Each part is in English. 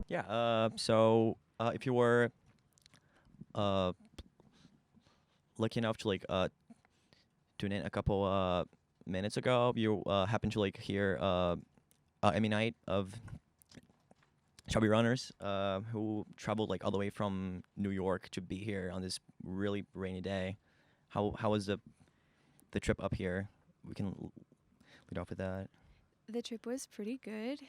Yeah. So if you were uh lucky enough to tune in a couple minutes ago, you happened to hear Emmy Night of Chubby Runners, who traveled all the way from New York to be here on this really rainy day. How was the trip up here? We can lead off with that. The trip was pretty good.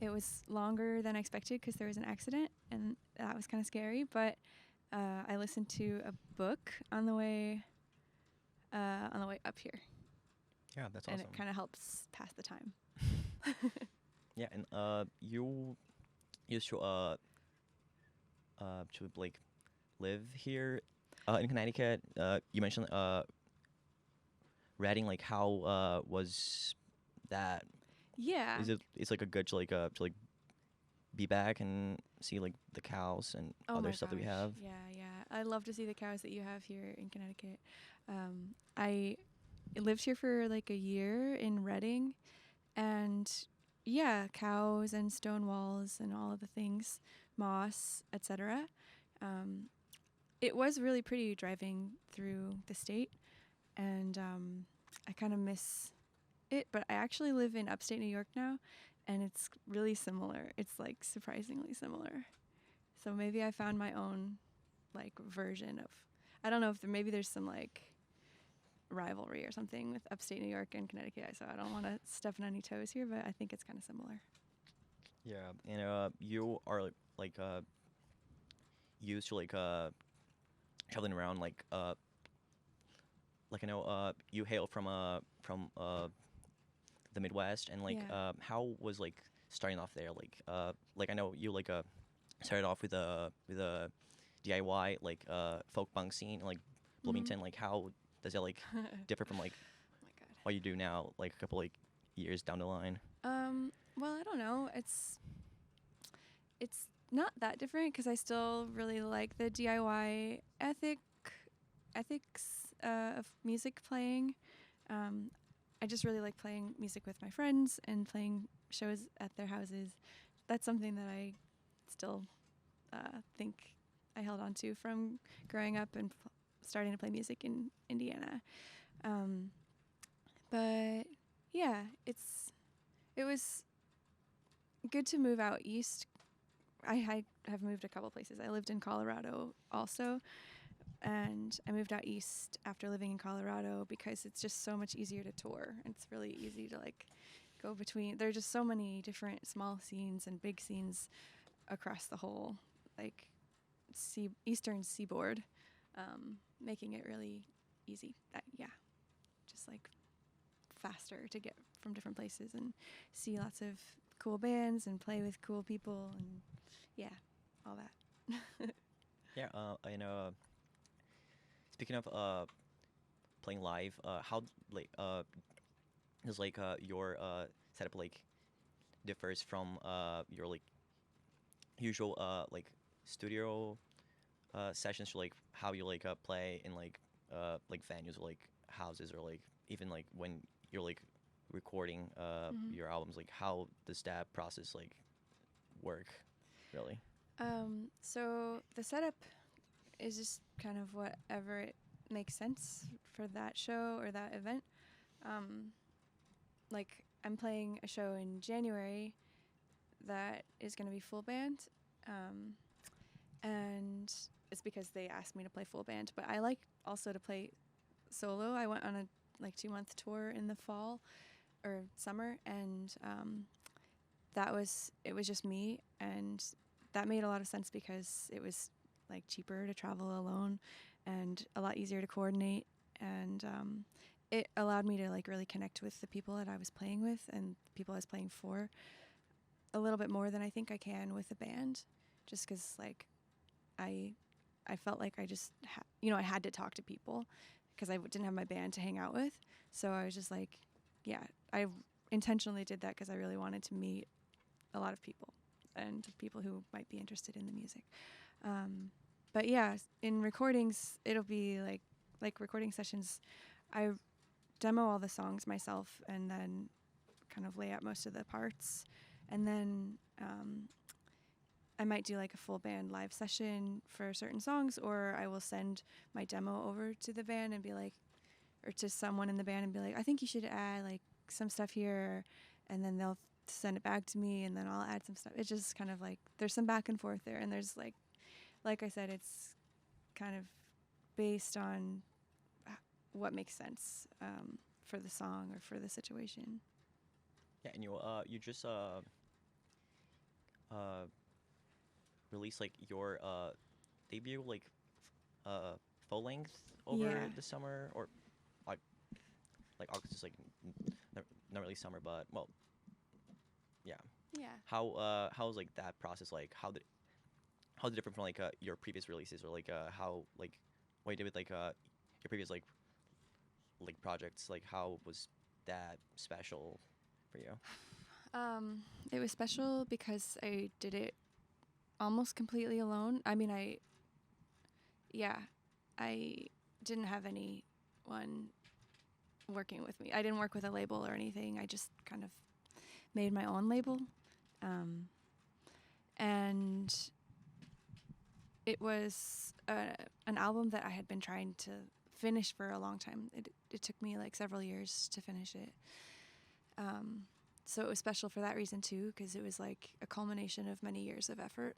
It was longer than I expected because there was an accident, and that was kind of scary. But I listened to a book on the way up here, Yeah, that's and awesome. it kind of helps pass the time. Yeah, and you used to live here in Connecticut. You mentioned Reading. How was that? Yeah. It's a good to be back and see the cows and Oh other my stuff that we gosh. have. Yeah, yeah. I love to see the cows that you have here in Connecticut. I lived here for like a year in Reading, and yeah, cows and stone walls and all of the things, moss, etc. Um, it was really pretty driving through the state, and I kind of miss it. But I actually live in upstate New York now, and it's really similar. It's like surprisingly similar. So maybe I found my own version of. I don't know if maybe there's some rivalry or something with upstate New York and Connecticut. So I don't want to step on any toes here, but I think it's kind of similar. Yeah, and you are used to traveling around I know you hail from the Midwest, and Yeah. how was starting off there, I know you started off with a DIY folk punk scene in Bloomington. How does that differ from Oh my what you do now, a couple years down the line? god. Well, I don't know. It's not that different because I still really like the DIY ethics of music playing. Um, I just really like playing music with my friends and playing shows at their houses. That's something that I still think I held on to from growing up and starting to play music in Indiana. Um, but yeah, it was good to move out east. I have moved a couple places. I lived in Colorado also, and I moved out east after living in Colorado because it's just so much easier to tour. It's really easy to go between. There are just so many different small scenes and big scenes across the whole eastern seaboard, making it really easy. Yeah, just faster to get from different places and see lots of cool bands and play with cool people and yeah, all that. Yeah, I know. Speaking of playing live, how does your setup differs from your usual studio sessions, to how you play in venues or houses, or even when you're recording Mhm. your albums, how does that process work, really? So the setup is just kind of whatever it makes sense for that show or that event. Um, I'm playing a show in January that is going to be full band, um, and it's because they asked me to play full band. But I like also to play solo. I went on a 2-month tour in the fall or summer, and it was just me, and that made a lot of sense because it was cheaper to travel alone and a lot easier to coordinate, and it allowed me to really connect with the people that I was playing with and the people I was playing for a little bit more than I think I can with a band, just because I I felt like I just I had to talk to people because I didn't have my band to hang out with, so I was just yeah, I intentionally did that because I really wanted to meet a lot of people and people who might be interested in the music. But yeah, in recordings, it'll be like recording sessions. I demo all the songs myself and then kind of lay out most of the parts. And then I might do like a full band live session for certain songs, or I will send my demo over to the band and be like, or to someone in the band and be like, I think you should add like some stuff here. And then they'll send it back to me and then I'll add some stuff. It's just kind of like, there's some back and forth there. And there's like I said, it's kind of based on what makes sense for the song or for the situation. Yeah, and you just released like your debut like full length over Yeah. the summer, or like August is like not really summer, but well, yeah. Yeah. How's like that process like? How's it different from like your previous releases, or like how like what you did with like your previous like projects? Like how was that special for you? It was special because I did it almost completely alone. I mean, I didn't have anyone working with me. I didn't work with a label or anything. I just kind of made my own label. And it was an album that I had been trying to finish for a long time. It took me like several years to finish it. So it was special for that reason too, because it was like a culmination of many years of effort.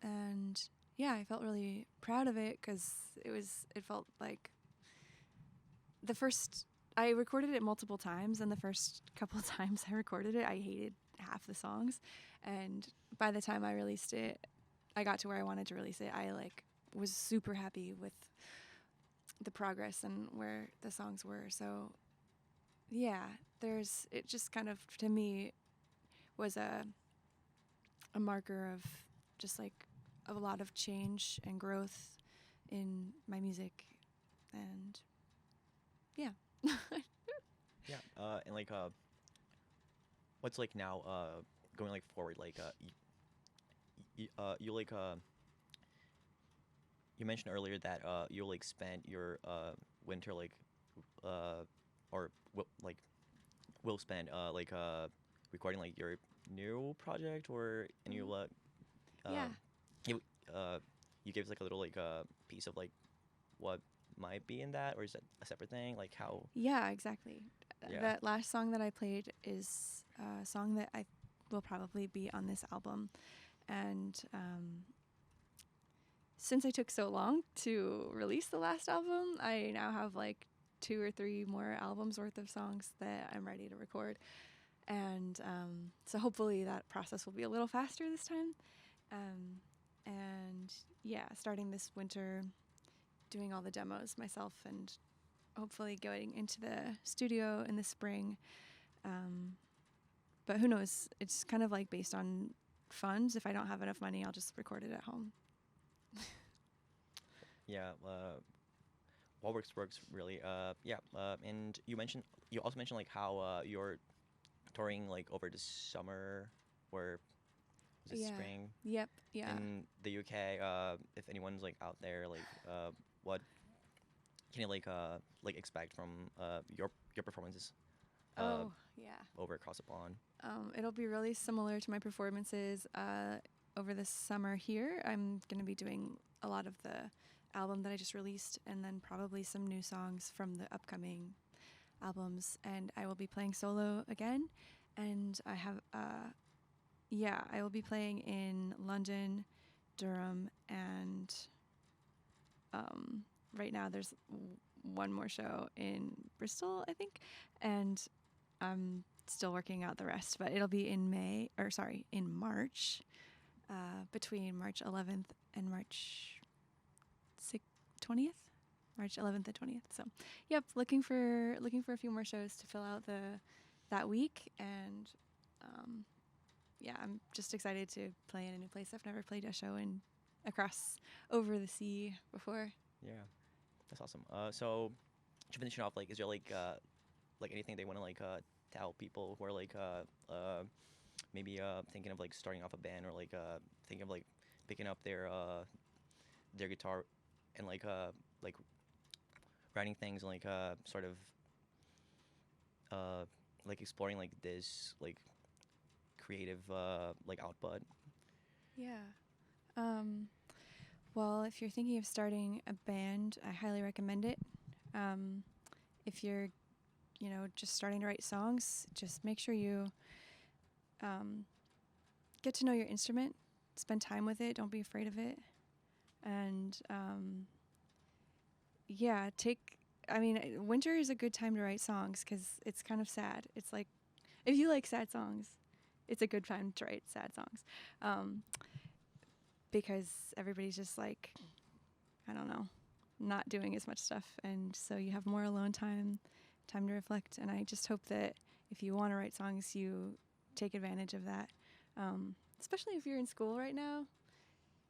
And yeah, I felt really proud of it because it felt like I recorded it multiple times, and the first couple of times I recorded it, I hated half the songs. And by the time I released it, I got to where I wanted to release it. I like was super happy with the progress and where the songs were. So yeah, it just kind of, to me, was a marker of just like a lot of change and growth in my music. And yeah. Yeah, and like what's like now going like forward, like you like you mentioned earlier that you like spent your winter like or will spend like recording like your new project or a new Yeah. you you gave us like a little like piece of like what might be in that, or is that a separate thing, like how? Yeah, exactly. Yeah. That last song that I played is a song that I will probably be on this album. And since I took so long to release the last album, I now have like 2 or 3 more albums worth of songs that I'm ready to record. And so hopefully that process will be a little faster this time. And yeah, starting this winter, doing all the demos myself, and hopefully going into the studio in the spring. But who knows? It's kind of like based on funds. If I don't have enough money, I'll just record it at home. Yeah, what works really. Yeah, and you also mentioned like how you're touring like over the summer, or was it Yeah. spring Yep. Yeah. in the UK? If anyone's like out there, like what can you like expect from your performances Oh, yeah. over across the pond? It'll be really similar to my performances over the summer here. I'm going to be doing a lot of the album that I just released, and then probably some new songs from the upcoming albums. And I will be playing solo again. And I have, I will be playing in London, Durham, and right now there's one more show in Bristol, I think. And I'm still working out the rest, but it'll be in March, between March 11th and March 20th. March 11th and 20th. So, yep, looking for a few more shows to fill out that week, and I'm just excited to play in a new place. I've never played a show over the sea before. Yeah, that's awesome. So to finish it off, like, is there like anything they want to like tell people who are like maybe thinking of like starting off a band, or like thinking of like picking up their guitar and like writing things like sort of uh like exploring like this like creative like output? Yeah. Um, well, if you're thinking of starting a band, I highly recommend it. Um, if you're, just starting to write songs, just make sure you um, get to know your instrument, spend time with it, don't be afraid of it. And yeah, winter is a good time to write songs because it's kind of sad. It's like, if you like sad songs, it's a good time to write sad songs. Um, because everybody's just like, I don't know, not doing as much stuff. And so you have more alone time, time to reflect. And I just hope that if you want to write songs, you take advantage of that. Especially if you're in school right now,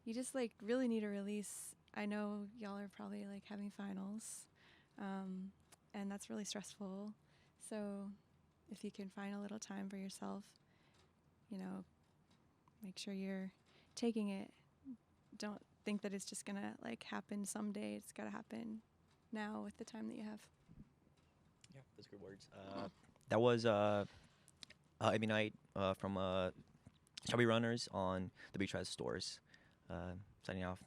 you just like really need a release. I know y'all are probably like having finals, and that's really stressful. So if you can find a little time for yourself, you know, make sure you're taking it. Don't think that it's just gonna like happen someday. It's gotta happen now with the time that you have. Yeah, those good words. That was Amy Knight from Chubby Runners on the WHUS stores. Signing off.